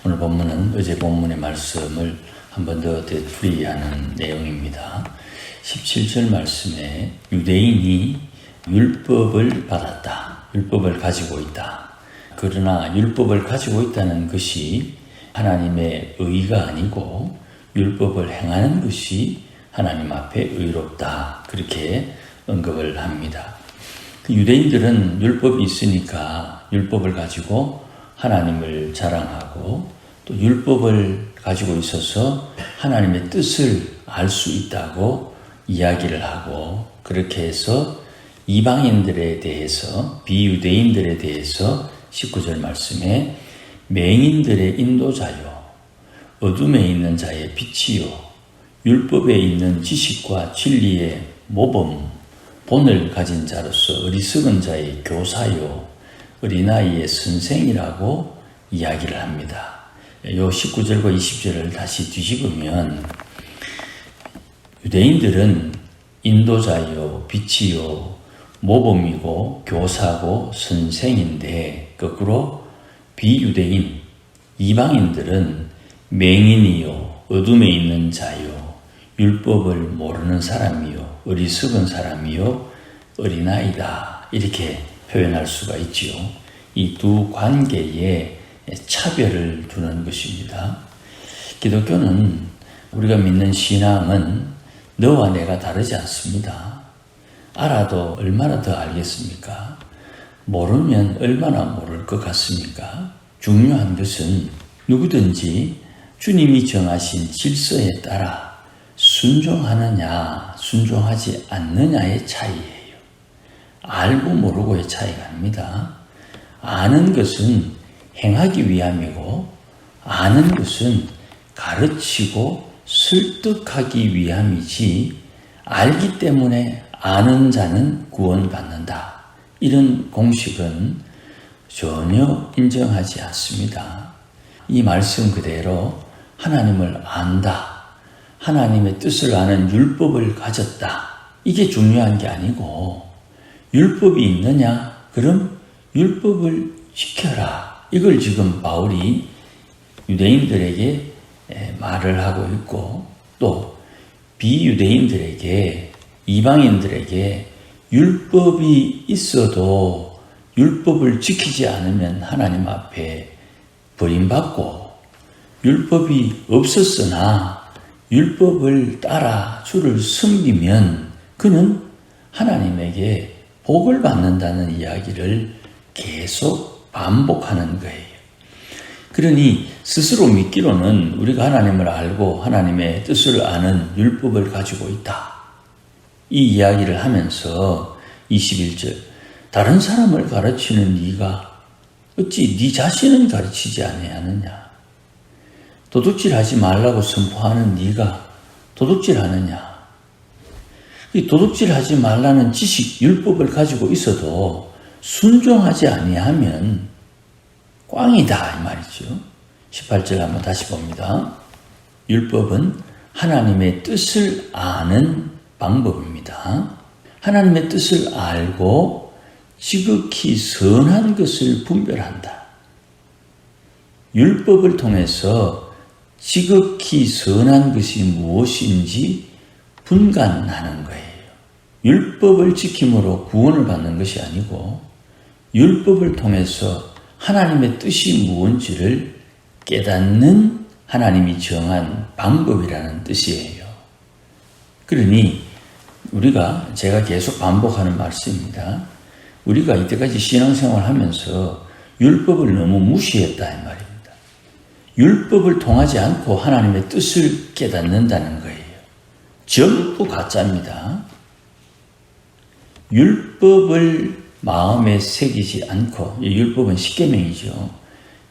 오늘 본문은 어제 본문의 말씀을 한 번 더 되풀이하는 내용입니다. 17절 말씀에 유대인이 율법을 받았다. 율법을 가지고 있다. 그러나 율법을 가지고 있다는 것이 하나님의 의가 아니고 율법을 행하는 것이 하나님 앞에 의롭다. 그렇게 언급을 합니다. 유대인들은 율법이 있으니까 율법을 가지고 하나님을 자랑하고 또 율법을 가지고 있어서 하나님의 뜻을 알 수 있다고 이야기를 하고, 그렇게 해서 이방인들에 대해서, 비유대인들에 대해서 19절 말씀에 맹인들의 인도자요, 어둠에 있는 자의 빛이요, 율법에 있는 지식과 진리의 모범, 본을 가진 자로서 어리석은 자의 교사요, 어린아이의 선생이라고 이야기를 합니다. 요 19절과 20절을 다시 뒤집으면 유대인들은 인도자요, 빛이요, 모범이고 교사고 선생인데, 거꾸로 비유대인, 이방인들은 맹인이요, 어둠에 있는 자요, 율법을 모르는 사람이요, 어리석은 사람이요, 어린아이다. 이렇게 표현할 수가 있지요. 이 두 관계에 차별을 두는 것입니다. 기독교는, 우리가 믿는 신앙은 너와 내가 다르지 않습니다. 알아도 얼마나 더 알겠습니까? 모르면 얼마나 모를 것 같습니까? 중요한 것은 누구든지 주님이 정하신 질서에 따라 순종하느냐, 순종하지 않느냐의 차이예요. 알고 모르고의 차이가 아닙니다. 아는 것은 행하기 위함이고, 아는 것은 가르치고 설득하기 위함이지, 알기 때문에 아는 자는 구원받는다. 이런 공식은 전혀 인정하지 않습니다. 이 말씀 그대로 하나님을 안다, 하나님의 뜻을 아는 율법을 가졌다, 이게 중요한 게 아니고, 율법이 있느냐? 그럼 율법을 지켜라. 이걸 지금 바울이 유대인들에게 말을 하고 있고, 또 비유대인들에게, 이방인들에게 율법이 있어도 율법을 지키지 않으면 하나님 앞에 버림받고, 율법이 없었으나 율법을 따라 주를 섬기면 그는 하나님에게 복을 받는다는 이야기를 계속 반복하는 거예요. 그러니 스스로 믿기로는 우리가 하나님을 알고 하나님의 뜻을 아는 율법을 가지고 있다. 이 이야기를 하면서 21절, 다른 사람을 가르치는 네가 어찌 네 자신을 가르치지 아니하느냐? 도둑질하지 말라고 선포하는 네가 도둑질하느냐? 이 도둑질하지 말라는 지식, 율법을 가지고 있어도 순종하지 아니하면 꽝이다, 이 말이죠. 18절 한번 다시 봅니다. 율법은 하나님의 뜻을 아는 방법입니다. 하나님의 뜻을 알고 지극히 선한 것을 분별한다. 율법을 통해서 지극히 선한 것이 무엇인지 분간하는 거예요. 율법을 지킴으로 구원을 받는 것이 아니고, 율법을 통해서 하나님의 뜻이 무엇인지를 깨닫는 하나님이 정한 방법이라는 뜻이에요. 그러니 우리가, 제가 계속 반복하는 말씀입니다. 우리가 이때까지 신앙생활 하면서 율법을 너무 무시했다, 이 말입니다. 율법을 통하지 않고 하나님의 뜻을 깨닫는다는 거예요. 전부 가짜입니다. 율법을 마음에 새기지 않고, 율법은 십계명이죠.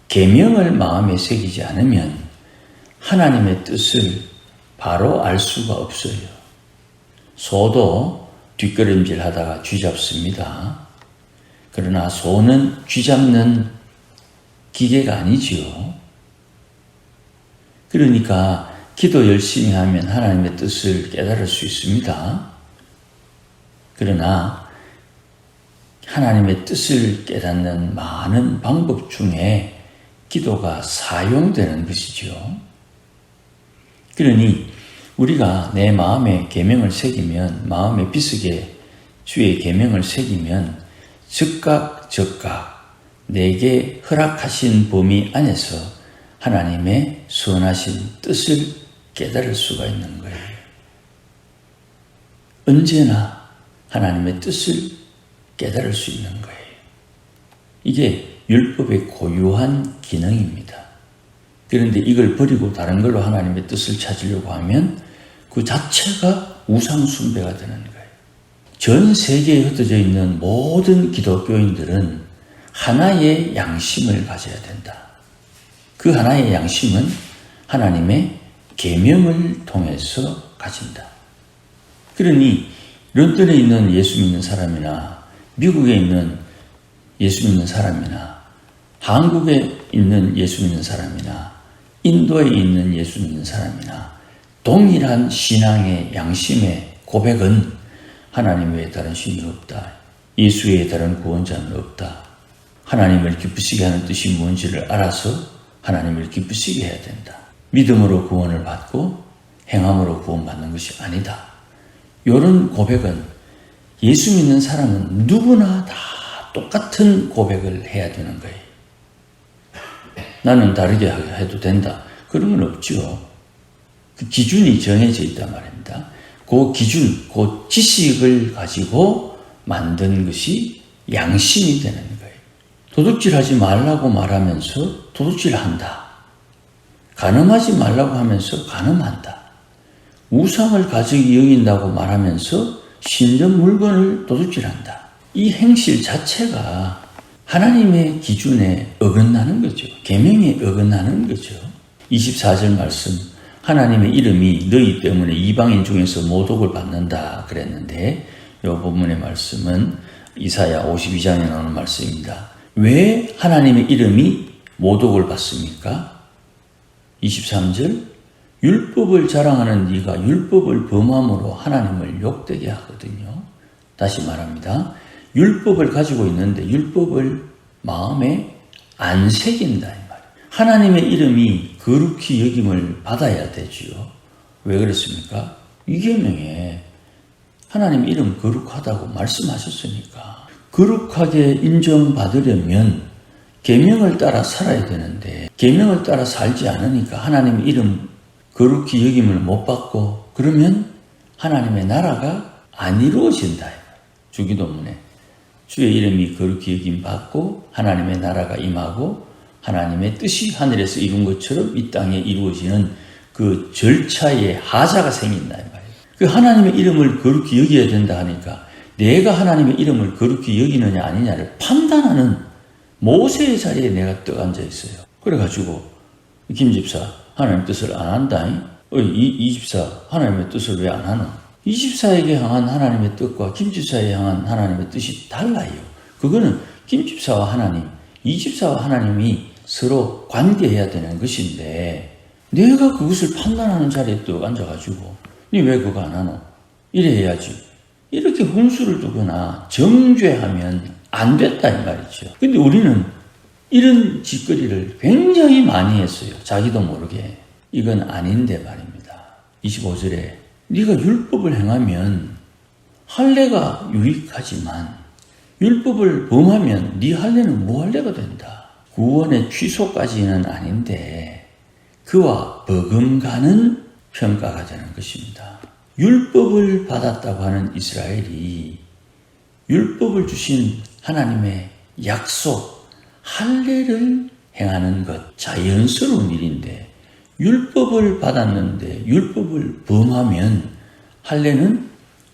계명을 마음에 새기지 않으면 하나님의 뜻을 바로 알 수가 없어요. 소도 뒷걸음질 하다가 쥐 잡습니다. 그러나 소는 쥐 잡는 기계가 아니지요. 그러니까 기도 열심히 하면 하나님의 뜻을 깨달을 수 있습니다. 그러나 하나님의 뜻을 깨닫는 많은 방법 중에 기도가 사용되는 것이죠. 그러니 우리가 내 마음에 계명을 새기면, 마음에 비스게 주의 계명을 새기면 즉각 내게 허락하신 범위 안에서 하나님의 선하신 뜻을 깨달을 수가 있는 거예요. 언제나 하나님의 뜻을 깨달을 수 있는 거예요. 이게 율법의 고유한 기능입니다. 그런데 이걸 버리고 다른 걸로 하나님의 뜻을 찾으려고 하면 그 자체가 우상 숭배가 되는 거예요. 전 세계에 흩어져 있는 모든 기독교인들은 하나의 양심을 가져야 된다. 그 하나의 양심은 하나님의 계명을 통해서 가진다. 그러니 런던에 있는 예수 믿는 사람이나 미국에 있는 예수 믿는 사람이나 한국에 있는 예수 믿는 사람이나 인도에 있는 예수 믿는 사람이나 동일한 신앙의 양심의 고백은 하나님 외에 다른 신이 없다. 예수 외에 다른 구원자는 없다. 하나님을 기쁘시게 하는 뜻이 뭔지를 알아서 하나님을 기쁘시게 해야 된다. 믿음으로 구원을 받고 행함으로 구원받는 것이 아니다. 이런 고백은 예수 믿는 사람은 누구나 다 똑같은 고백을 해야 되는 거예요. 나는 다르게 해도 된다. 그런 건 없죠. 그 기준이 정해져 있단 말입니다. 그 기준, 그 지식을 가지고 만든 것이 양심이 되는 거예요. 도둑질하지 말라고 말하면서 도둑질한다. 간음하지 말라고 하면서 간음한다. 우상을 가지고 여긴다고 말하면서 신전 물건을 도둑질한다. 이 행실 자체가 하나님의 기준에 어긋나는 거죠. 계명에 어긋나는 거죠. 24절 말씀, 하나님의 이름이 너희 때문에 이방인 중에서 모독을 받는다 그랬는데 이 본문의 말씀은 이사야 52장에 나오는 말씀입니다. 왜 하나님의 이름이 모독을 받습니까? 23절, 율법을 자랑하는 네가 율법을 범함으로 하나님을 욕되게 하거든요. 다시 말합니다. 율법을 가지고 있는데 율법을 마음에 안 새긴다 이 말이에요. 하나님의 이름이 거룩히 여김을 받아야 되지요. 왜 그렇습니까? 이 계명에 하나님 이름 거룩하다고 말씀하셨으니까 거룩하게 인정받으려면 계명을 따라 살아야 되는데 계명을 따라 살지 않으니까 하나님 이름 거룩히 여김을 못 받고 그러면 하나님의 나라가 안 이루어진다. 주기도문에 주의 이름이 거룩히 여김 받고 하나님의 나라가 임하고 하나님의 뜻이 하늘에서 이룬 것처럼 이 땅에 이루어지는 그 절차에 하자가 생긴다. 그 하나님의 이름을 거룩히 여겨야 된다 하니까 내가 하나님의 이름을 거룩히 여기느냐 아니냐를 판단하는 모세의 자리에 내가 떡 앉아 있어요. 그래가지고 김 집사 하나님의 뜻을 안 한다. 이 집사 하나님의 뜻을 왜 안 하노? 이 집사에게 향한 하나님의 뜻과 김 집사에 향한 하나님의 뜻이 달라요. 그거는 김 집사와 하나님, 이 집사와 하나님이 서로 관계해야 되는 것인데 내가 그것을 판단하는 자리에 떡 앉아가지고 니 왜 그거 안 하노? 이래 해야지. 이렇게 훈수를 두거나 정죄하면 안 됐다 이 말이죠. 근데 우리는 이런 짓거리를 굉장히 많이 했어요. 자기도 모르게. 이건 아닌데 말입니다. 25절에 네가 율법을 행하면 할례가 유익하지만 율법을 범하면 네 할례는 무할례가 된다. 구원의 취소까지는 아닌데 그와 버금가는 평가가 되는 것입니다. 율법을 받았다고 하는 이스라엘이 율법을 주신 하나님의 약속, 할례를 행하는 것, 자연스러운 일인데 율법을 받았는데 율법을 범하면 할례는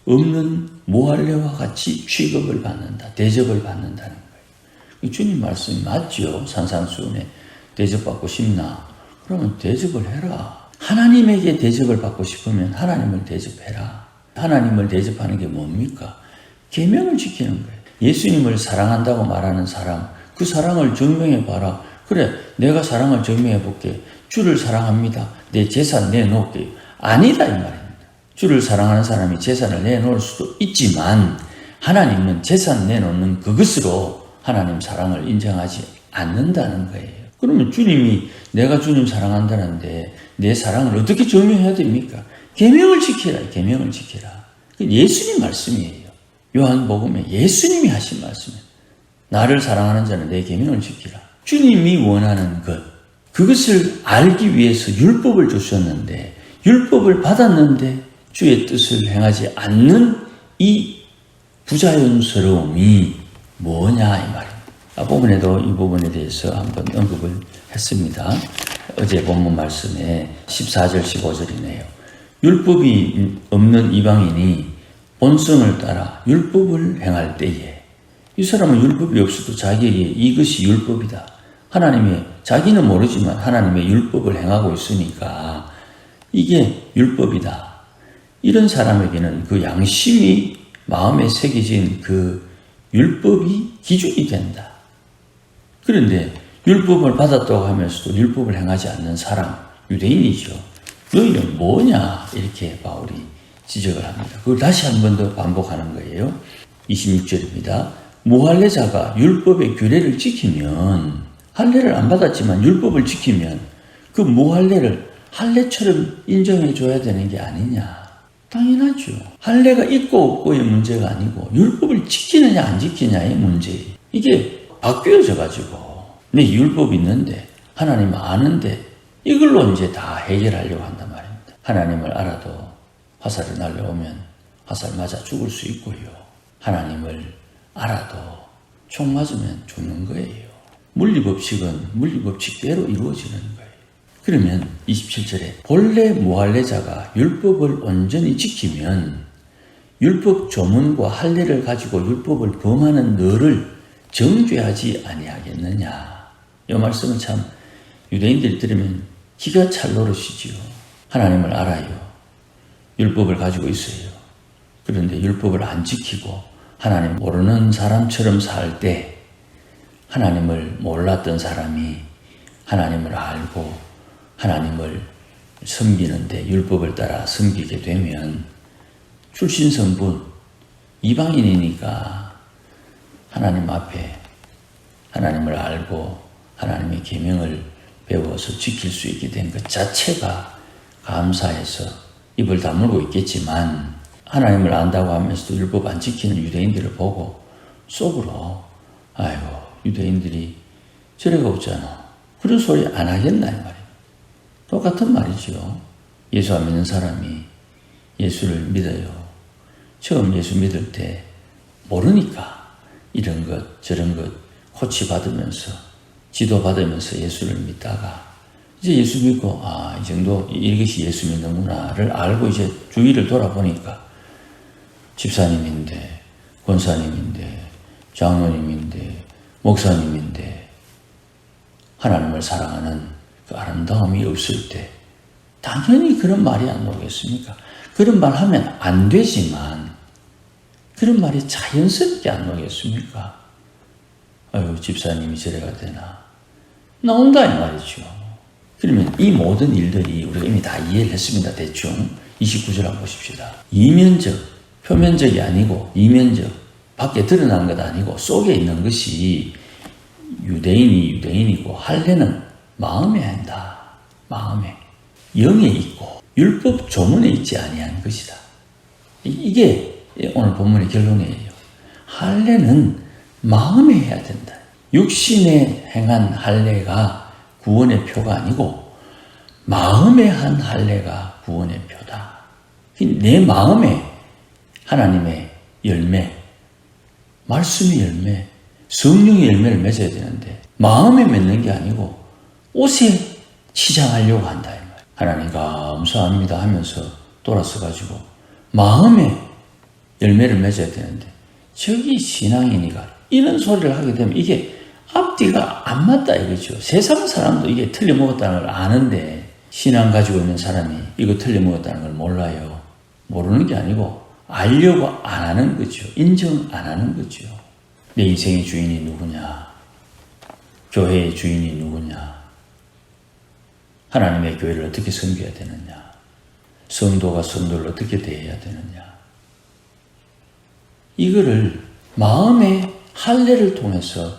없는 무할례와 같이 취급을 받는다, 대접을 받는다는 거예요. 주님 말씀이 맞죠? 산산수훈에 대접받고 싶나? 그러면 대접을 해라. 하나님에게 대접을 받고 싶으면 하나님을 대접해라. 하나님을 대접하는 게 뭡니까? 계명을 지키는 거예요. 예수님을 사랑한다고 말하는 사람, 그 사랑을 증명해 봐라. 그래, 내가 사랑을 증명해 볼게. 주를 사랑합니다. 내 재산 내놓을게요. 아니다 이 말입니다. 주를 사랑하는 사람이 재산을 내놓을 수도 있지만 하나님은 재산 내놓는 그것으로 하나님 사랑을 인정하지 않는다는 거예요. 그러면 주님이 내가 주님 사랑한다는데 내 사랑을 어떻게 증명해야 됩니까? 계명을 지키라. 계명을 지키라. 예수님 말씀이에요. 요한복음에 예수님이 하신 말씀이에요. 나를 사랑하는 자는 내 계명을 지키라. 주님이 원하는 것, 그것을 알기 위해서 율법을 주셨는데 율법을 받았는데 주의 뜻을 행하지 않는 이 부자연스러움이 뭐냐 이 말입니다. 앞부분에도 이 부분에 대해서 한번 언급을 했습니다. 어제 본문 말씀에 14절 15절이네요. 율법이 없는 이방인이 본성을 따라 율법을 행할 때에 이 사람은 율법이 없어도 자기에게 이것이 율법이다. 하나님의 자기는 모르지만 하나님의 율법을 행하고 있으니까 이게 율법이다. 이런 사람에게는 그 양심이 마음에 새겨진 그 율법이 기준이 된다. 그런데 율법을 받았다고 하면서도 율법을 행하지 않는 사람, 유대인이죠. 너희는 뭐냐? 이렇게 바울이 지적을 합니다. 그걸 다시 한 번 더 반복하는 거예요. 26절입니다. 무할례자가 율법의 규례를 지키면, 할례를 안 받았지만 율법을 지키면 그 무할례를 할례처럼 인정해 줘야 되는 게 아니냐. 당연하죠. 할례가 있고 없고의 문제가 아니고 율법을 지키느냐 안 지키냐의 문제예요. 이게 바뀌어져 가지고 내 율법이 있는데 하나님 아는데 이걸로 이제 다 해결하려고 한단 말입니다. 하나님을 알아도 화살이 날려오면 화살 맞아 죽을 수 있고요. 하나님을 알아도 총 맞으면 죽는 거예요. 물리법칙은 물리법칙대로 이루어지는 거예요. 그러면 27절에 본래 무할례자가 율법을 온전히 지키면 율법 조문과 할례를 가지고 율법을 범하는 너를 정죄하지 아니하겠느냐. 이 말씀은 참 유대인들이 들으면 기가 찰 노릇이지요. 하나님을 알아요. 율법을 가지고 있어요. 그런데 율법을 안 지키고 하나님 모르는 사람처럼 살 때 하나님을 몰랐던 사람이 하나님을 알고 하나님을 섬기는데 율법을 따라 섬기게 되면 출신성분 이방인이니까 하나님 앞에 하나님을 알고 하나님의 계명을 배워서 지킬 수 있게 된 것 자체가 감사해서 입을 다물고 있겠지만 하나님을 안다고 하면서도 율법 안 지키는 유대인들을 보고 속으로 아이고 유대인들이 저래가 없잖아. 그런 소리 안 하겠나 이 말이에요. 똑같은 말이죠. 예수 안 믿는 사람이 예수를 믿어요. 처음 예수 믿을 때 모르니까 이런 것 저런 것 코치 받으면서 지도 받으면서 예수를 믿다가 이제 예수 믿고 이 정도 이것이 예수 믿는구나를 알고 이제 주위를 돌아보니까 집사님인데 권사님인데 장로님인데 목사님인데 하나님을 사랑하는 그 아름다움이 없을 때 당연히 그런 말이 안 나오겠습니까? 그런 말 하면 안 되지만 그런 말이 자연스럽게 안 나오겠습니까? 아유 집사님이 저래가 되나 나온다 이 말이죠. 그러면 이 모든 일들이 우리가 이미 다 이해를 했습니다. 대충 29절 한번 보십시다. 이면적 표면적이 아니고 이면적 밖에 드러난 것 아니고 속에 있는 것이 유대인이 유대인이고 할례는 마음에 한다. 마음에 영에 있고 율법 조문에 있지 아니한 것이다. 이게 오늘 본문의 결론이에요. 할례는 마음에 해야 된다. 육신에 행한 할례가 구원의 표가 아니고 마음에 한 할례가 구원의 표다. 내 마음에 하나님의 열매, 말씀의 열매, 성령의 열매를 맺어야 되는데 마음에 맺는 게 아니고 옷에 치장하려고 한다. 하나님 감사합니다 하면서 돌아서 가지고 마음에 열매를 맺어야 되는데 저기 신앙인이가 이런 소리를 하게 되면 이게 앞뒤가 안 맞다 이거죠. 세상 사람도 이게 틀려먹었다는 걸 아는데 신앙 가지고 있는 사람이 이거 틀려먹었다는 걸 몰라요. 모르는 게 아니고 알려고 안 하는 거죠. 인정 안 하는 거죠. 내 인생의 주인이 누구냐? 교회의 주인이 누구냐? 하나님의 교회를 어떻게 섬겨야 되느냐? 성도가 성도를 어떻게 대해야 되느냐? 이거를 마음의 할례를 통해서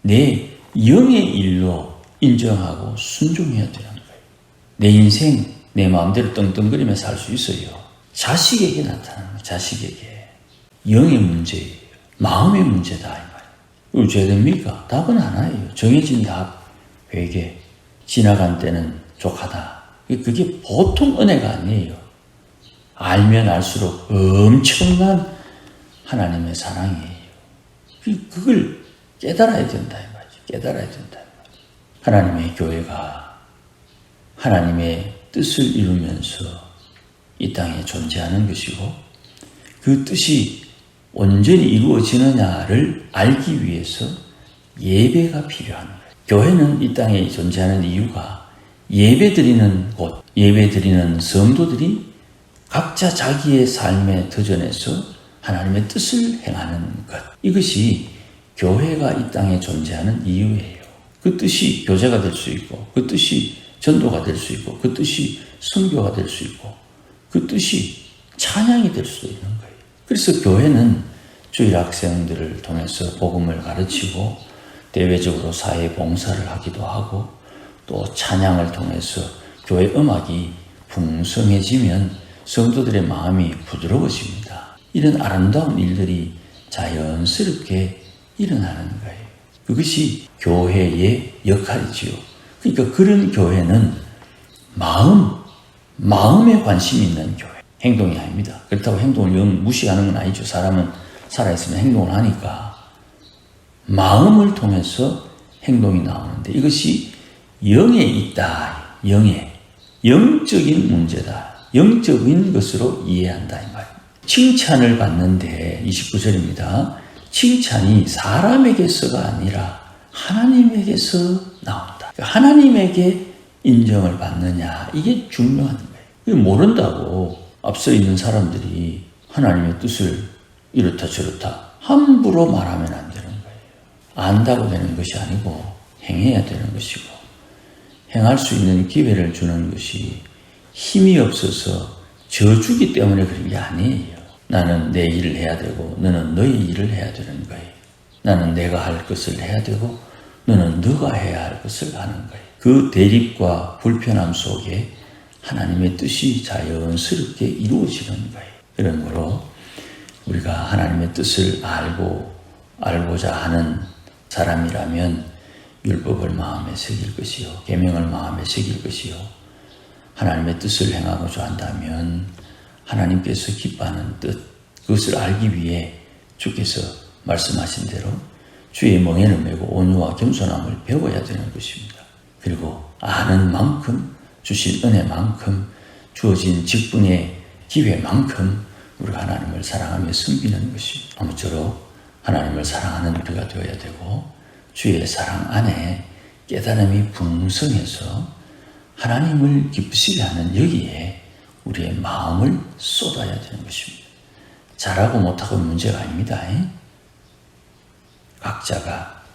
내 영의 일로 인정하고 순종해야 되는 거예요. 내 인생 내 마음대로 떵떵거리며 살 수 있어요. 자식에게 나타나는 거예요. 자식에게. 영의 문제예요. 마음의 문제다 이 말이에요. 그리고 죄 됩니까? 답은 하나예요. 정해진 답, 회개. 지나간 때는 족하다. 그게 보통 은혜가 아니에요. 알면 알수록 엄청난 하나님의 사랑이에요. 그걸 깨달아야 된다 이 말이죠. 깨달아야 된다 이 말이죠. 하나님의 교회가 하나님의 뜻을 이루면서 이 땅에 존재하는 것이고 그 뜻이 온전히 이루어지느냐를 알기 위해서 예배가 필요한 거예요. 교회는 이 땅에 존재하는 이유가 예배드리는 곳, 예배드리는 성도들이 각자 자기의 삶의 터전에서 하나님의 뜻을 행하는 것. 이것이 교회가 이 땅에 존재하는 이유예요. 그 뜻이 교제가 될 수 있고 그 뜻이 전도가 될 수 있고 그 뜻이 선교가 될 수 있고 그 뜻이 찬양이 될 수도 있는 거예요. 그래서 교회는 주일 학생들을 통해서 복음을 가르치고 대외적으로 사회 봉사를 하기도 하고 또 찬양을 통해서 교회 음악이 풍성해지면 성도들의 마음이 부드러워집니다. 이런 아름다운 일들이 자연스럽게 일어나는 거예요. 그것이 교회의 역할이지요. 그러니까 그런 교회는 마음에 관심이 있는 교회. 행동이 아닙니다. 그렇다고 행동을 영 무시하는 건 아니죠. 사람은 살아있으면 행동을 하니까. 마음을 통해서 행동이 나오는데 이것이 영에 있다. 영적인 문제다. 영적인 것으로 이해한다. 이 말입니다. 칭찬을 받는데 29절입니다. 칭찬이 사람에게서가 아니라 하나님에게서 나온다. 하나님에게 인정을 받느냐 이게 중요한 거예요. 이거 모른다고 앞서 있는 사람들이 하나님의 뜻을 이렇다 저렇다 함부로 말하면 안 되는 거예요. 안다고 되는 것이 아니고 행해야 되는 것이고 행할 수 있는 기회를 주는 것이 힘이 없어서 져주기 때문에 그런 게 아니에요. 나는 내 일을 해야 되고 너는 너의 일을 해야 되는 거예요. 나는 내가 할 것을 해야 되고 너는 너가 해야 할 것을 하는 거예요. 그 대립과 불편함 속에 하나님의 뜻이 자연스럽게 이루어지는 거예요. 그런 거로 우리가 하나님의 뜻을 알고자 하는 사람이라면 율법을 마음에 새길 것이요 계명을 마음에 새길 것이요 하나님의 뜻을 행하고자 한다면 하나님께서 기뻐하는 뜻 그것을 알기 위해 주께서 말씀하신 대로 주의 멍에를 메고 온유와 겸손함을 배워야 되는 것입니다. 그리고 아는 만큼 주신 은혜만큼 주어진 직분의 기회만큼 우리가 하나님을 사랑하며 섬기는 것입니다. 아무쪼록 하나님을 사랑하는 우리가 되어야 되고 주의 사랑 안에 깨달음이 풍성해서 하나님을 기쁘시게 하는 여기에 우리의 마음을 쏟아야 되는 것입니다. 잘하고 못하고는 문제가 아닙니다.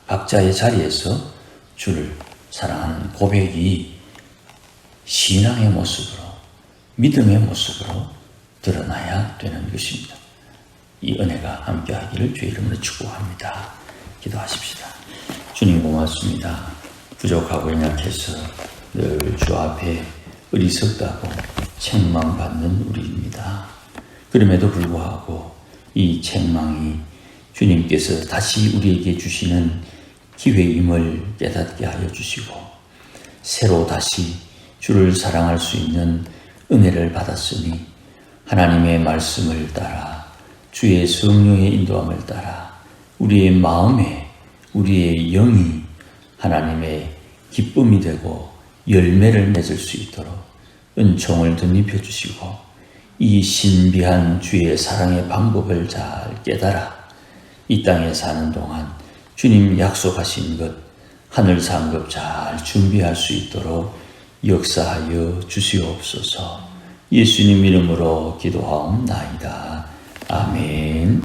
각자의 자리에서 주를 사랑하는 고백이 신앙의 모습으로 믿음의 모습으로 드러나야 되는 것입니다. 이 은혜가 함께하기를 주의 이름으로 축복합니다. 기도하십시다. 주님 고맙습니다. 부족하고 연약해서 늘 주 앞에 어리석다고 책망받는 우리입니다. 그럼에도 불구하고 이 책망이 주님께서 다시 우리에게 주시는 기회임을 깨닫게 하여 주시고 새로 다시 주를 사랑할 수 있는 은혜를 받았으니 하나님의 말씀을 따라 주의 성령의 인도함을 따라 우리의 마음에 우리의 영이 하나님의 기쁨이 되고 열매를 맺을 수 있도록 은총을 덧입혀 주시고 이 신비한 주의 사랑의 방법을 잘 깨달아 이 땅에 사는 동안 주님 약속하신 것 하늘 상급 잘 준비할 수 있도록 역사하여 주시옵소서. 예수님 이름으로 기도하옵나이다. 아멘.